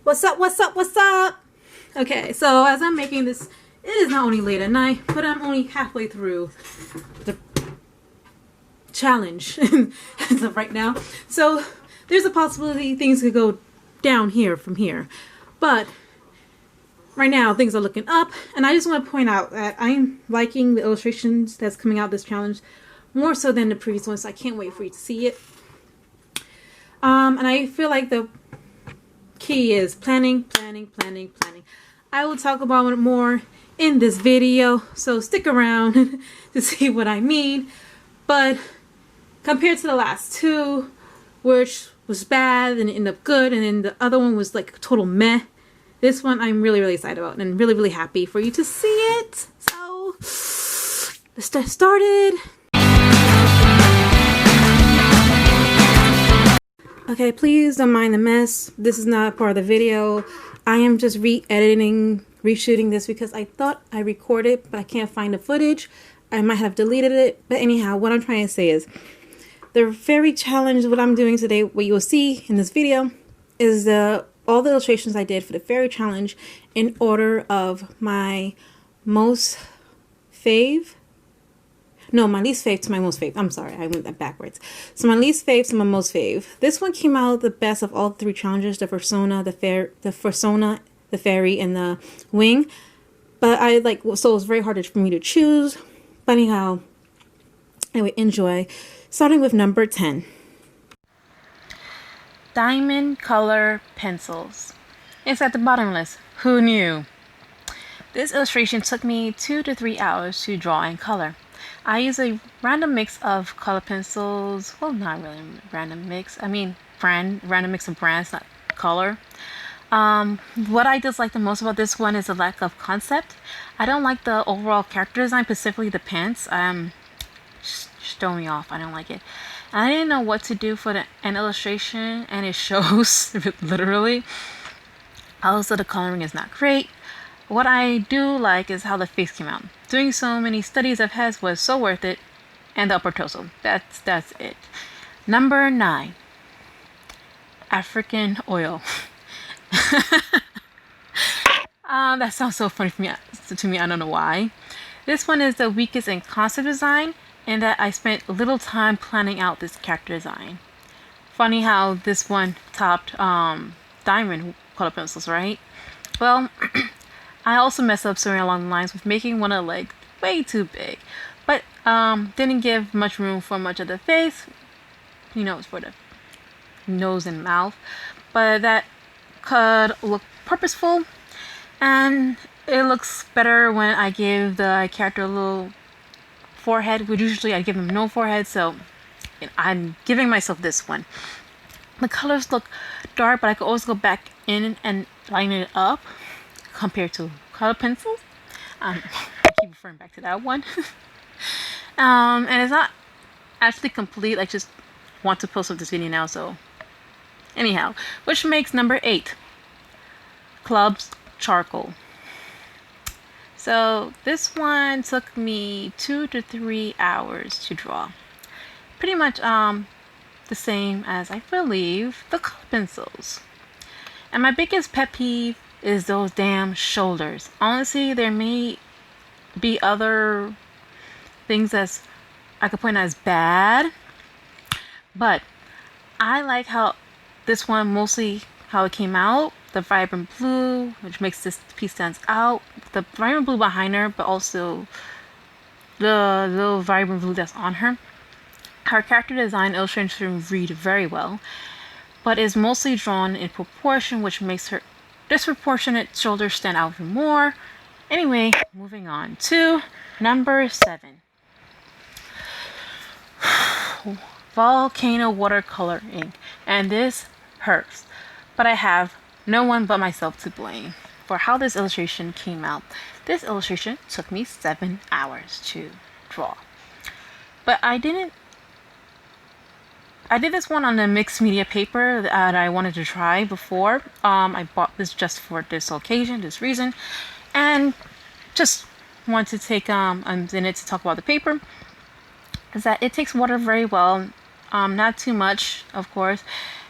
What's up, what's up, what's up? Okay, so as I'm making this, it is not only late at night, but I'm only halfway through the challenge as of right now. So there's a possibility things could go down here from here. But right now things are looking up, and I just want to point out that I'm liking the illustrations that's coming out this challenge more so than the previous ones, so I can't wait for you to see it. And I feel like the key is planning. I will talk about it more in this video, so stick around to see what I mean. But compared to the last two, which was bad and ended up good, and then the other one was like total meh, this one I'm really excited about and really happy for you to see it. So let's get started. Okay, please don't mind the mess. This is not part of the video. I am just re-editing, reshooting this because I thought I recorded, but I can't find the footage. I might have deleted it. But anyhow, what I'm trying to say is the Fairy Challenge, what I'm doing today, what you will see in this video, is all the illustrations I did for the Fairy Challenge in order of my most fave. No, my least fave to my most fave. I'm sorry, I went that backwards. So my least fave to my most fave. This one came out the best of all three challenges: the Persona, the Fairy, and the Wing. But so it was very hard for me to choose. But anyhow, anyway, enjoy. Starting with number 10. Diamond color pencils. It's at the bottom list. Who knew? This illustration took me 2 to 3 hours to draw and color. I use a random mix of color pencils. Well, not really random mix. I mean, random mix of brands, not color. What I dislike the most about this one is the lack of concept. I don't like the overall character design, specifically the pants. Just throw me off. I don't like it. I didn't know what to do for an illustration, and it shows literally. Also, the coloring is not great. What I do like is how the face came out. Doing so many studies of heads was so worth it, and the upper torso. That's it. Number 9. African oil. That sounds so funny to me. I don't know why. This one is the weakest in concept design, in that I spent little time planning out this character design. Funny how this one topped diamond color pencils, right? Well, I also messed up somewhere along the lines with making one of the legs way too big, but didn't give much room for much of the face, for the nose and mouth. But that could look purposeful, and it looks better when I give the character a little forehead, which usually I give them no forehead, so I'm giving myself this one. The colors look dark, but I could always go back in and line it up compared to color pencils. I keep referring back to that one. And it's not actually complete. I just want to post up this video now, so anyhow, which makes number 8, Club's Charcoal. So this one took me 2 to 3 hours to draw. Pretty much the same as, I believe, the color pencils. And my biggest pet peeve is those damn shoulders. Honestly, there may be other things that I could point out as bad, but I like how this one, mostly how it came out. The vibrant blue, which makes this piece stand out. The vibrant blue behind her, but also the little vibrant blue that's on her. Her character design illustration read very well, but is mostly drawn in proportion, which makes her disproportionate shoulders stand out even more. Anyway, moving on to number 7. Volcano watercolor ink. And this hurts, but I have no one but myself to blame for how this illustration came out. This illustration took me 7 hours to draw. But I did this one on a mixed media paper that I wanted to try before. I bought this just for this occasion, this reason, and just want to take a minute to talk about the paper. Is that it takes water very well, not too much, of course.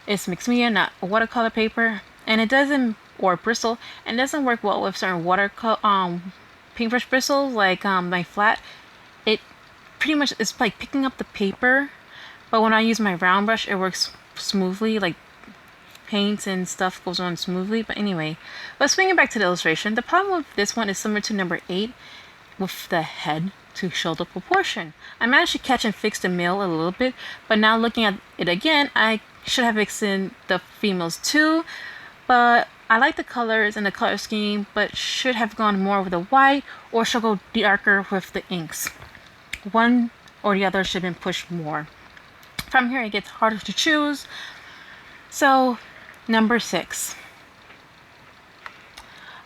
It's mixed media, not watercolor paper, and it doesn't or bristle, and doesn't work well with certain paintbrush bristles like my flat. It pretty much is like picking up the paper, but when I use my round brush, it works smoothly. Like paints and stuff goes on smoothly. But anyway, let's swing it back to the illustration. The problem with this one is similar to number 8 with the head to shoulder proportion. I managed to catch and fix the male a little bit, but now looking at it again, I should have fixed in the females too. But I like the colors and the color scheme, but should have gone more with the white or should go darker with the inks. One or the other should have been pushed more. From here, it gets harder to choose. So, number 6.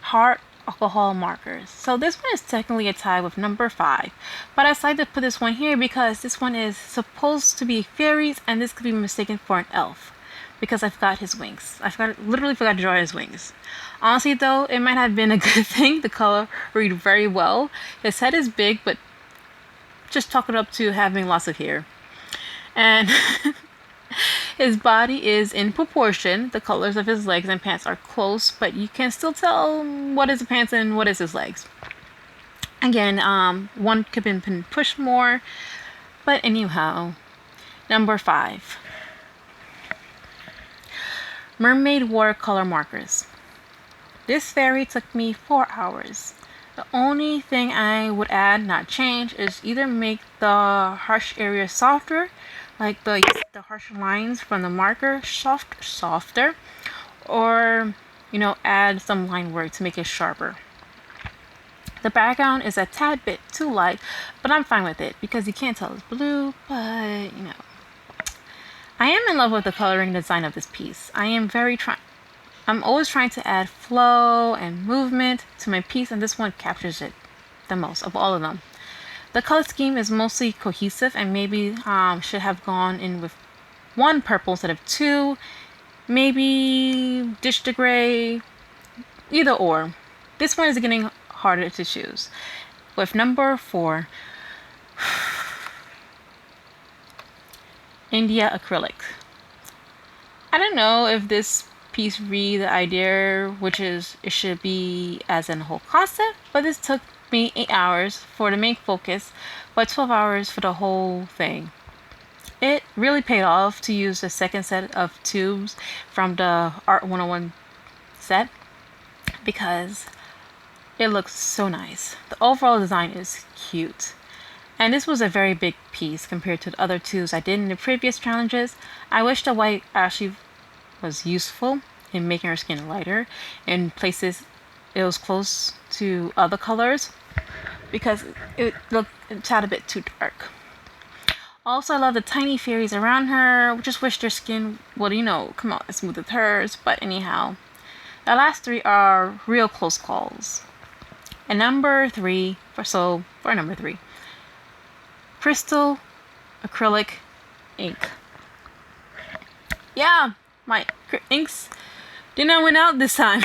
Hard alcohol markers. So this one is technically a tie with number 5, but I decided to put this one here because this one is supposed to be fairies, and this could be mistaken for an elf because I forgot his wings. Literally forgot to draw his wings. Honestly though, it might have been a good thing. The color read very well. His head is big, but just chalk it up to having lots of hair. And his body is in proportion. The colors of his legs and pants are close, but you can still tell what is the pants and what is his legs. Again, one could have been pushed more, but anyhow. Number 5. Mermaid watercolor markers. This fairy took me 4 hours. The only thing I would add, not change, is either make the harsh area softer, like the harsh lines from the marker softer, or add some line work to make it sharper. The background is a tad bit too light, but I'm fine with it because you can't tell it's blue, but I am in love with the coloring design of this piece. I'm always trying to add flow and movement to my piece, and this one captures it the most of all of them. The color scheme is mostly cohesive, and maybe should have gone in with 1 purple instead of 2. Maybe ditch the gray. Either or. This one is getting harder to choose. With number 4, India acrylic. I don't know if this piece read the idea, which is it should be as in whole concept, but this took me 8 hours for the main focus, but 12 hours for the whole thing. It really paid off to use the second set of tubes from the Art 101 set because it looks so nice. The overall design is cute. And this was a very big piece compared to the other tubes I did in the previous challenges. I wish the white actually was useful in making her skin lighter. In places it was close to other colors because it looked a tad bit too dark. Also, I love the tiny fairies around her. Just wish their skin would, come out as smooth as hers. But anyhow, the last 3 are real close calls. And number 3, for number 3, crystal acrylic ink. Yeah, my inks did not win out this time.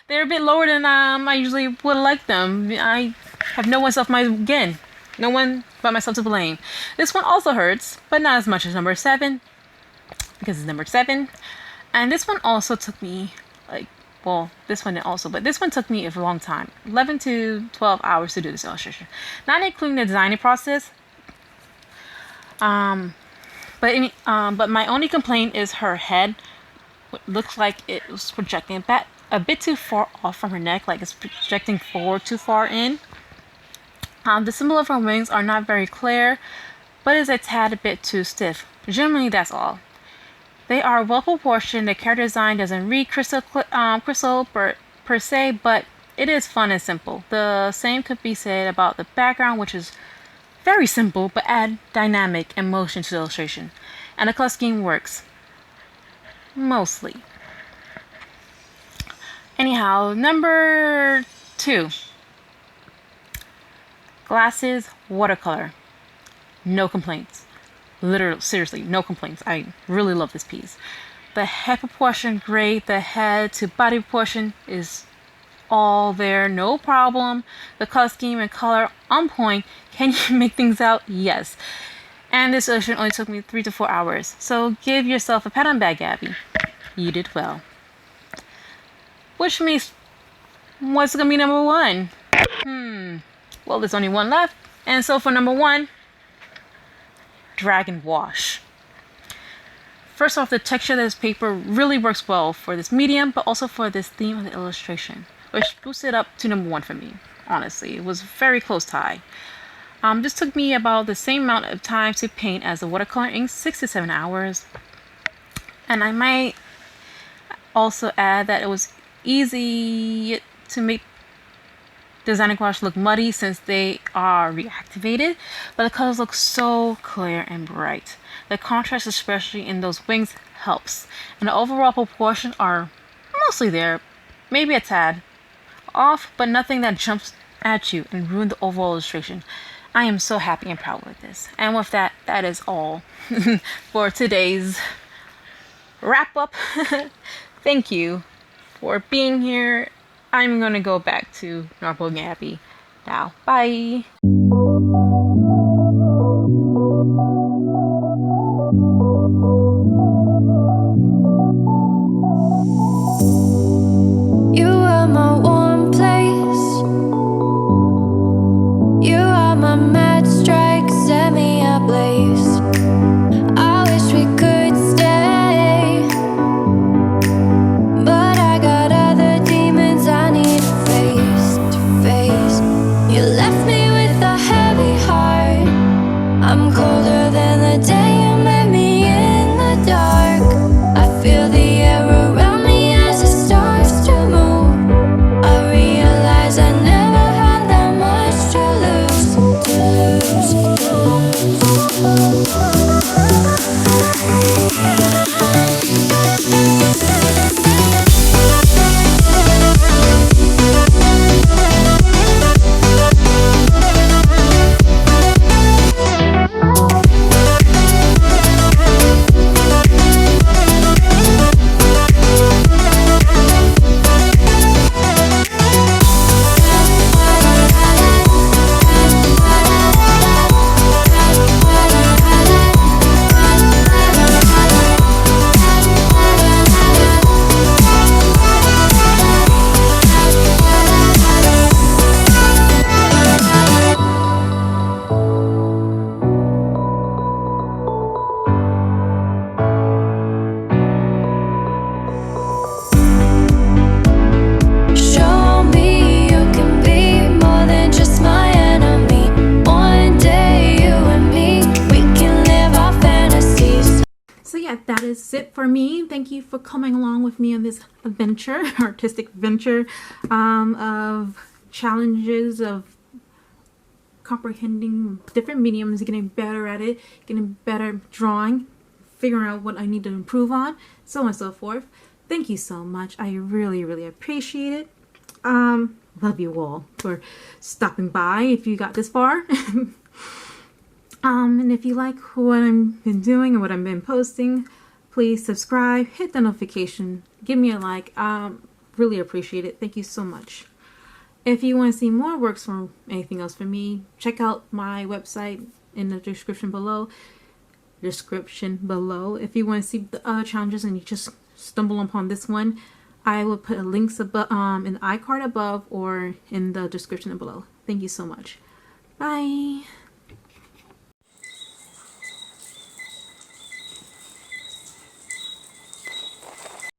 They're a bit lower than I usually would like them. I have no one but myself to blame. This one also hurts, but not as much as number 7, because it's number 7. And this one also took me this one took me a long time, 11 to 12 hours to do this illustration, not including the designing process. But my only complaint is her head looks like it was projecting back a bit too far off from her neck, like it's projecting forward too far in. The symbol of her wings are not very clear, but is a tad bit too stiff. Generally, that's all. They are well proportioned. The character design doesn't read crystal per se, but it is fun and simple. The same could be said about the background, which is very simple, but add dynamic and motion to the illustration. And the color scheme works. Mostly. Anyhow, number 2. Glasses watercolor. No complaints. Literally, seriously, no complaints. I really love this piece. The head proportion, great. The head to body proportion is all there, no problem. The color scheme and color on point. Can you make things out? Yes. And this illustration only took me 3 to 4 hours. So give yourself a pat on the back, Gabby. You did well. which means what's gonna be number one? Well, there's only one left. And so for number one, Dragon Wash. First off, the texture of this paper really works well for this medium, but also for this theme of the illustration, which boosted it up to number one for me. Honestly, it was a very close tie. This took me about the same amount of time to paint as the watercolor ink, 6 to 7 hours. And I might also add that it was easy to make designer gouache look muddy since they are reactivated, but the colors look so clear and bright. The contrast, especially in those wings, helps, and the overall proportions are mostly there, maybe a tad off, but nothing that jumps at you and ruins the overall illustration. I am so happy and proud with this. And with that, that is all for today's wrap up. Thank you for being here. I'm gonna go back to Normal Gabby now. Bye. You are my warm place. You are my mad strike, set me ablaze. I wish we could stay, but I got other demons I need face to face. You left me with a heavy heart. I'm colder than the day you met me in the dark. I feel the air around me as it starts to move. I realize I never had that much to lose, show me you can be more than just my enemy. One day you and me, we can live our fantasies. So yeah, that is it for me. Thank you for coming along with me on this adventure, artistic venture, of challenges of comprehending different mediums, getting better at it, getting better drawing, figuring out what I need to improve on, so on and so forth. Thank you so much. I really, really appreciate it. Love you all for stopping by if you got this far. And if you like what I've been doing and what I've been posting, please subscribe, hit the notification, give me a like. Really appreciate it. Thank you so much. If you want to see more works or anything else from me, check out my website in the description below. If you want to see the other challenges and you just stumble upon this one, I will put links above, in the iCard above or in the description below. Thank you so much. Bye.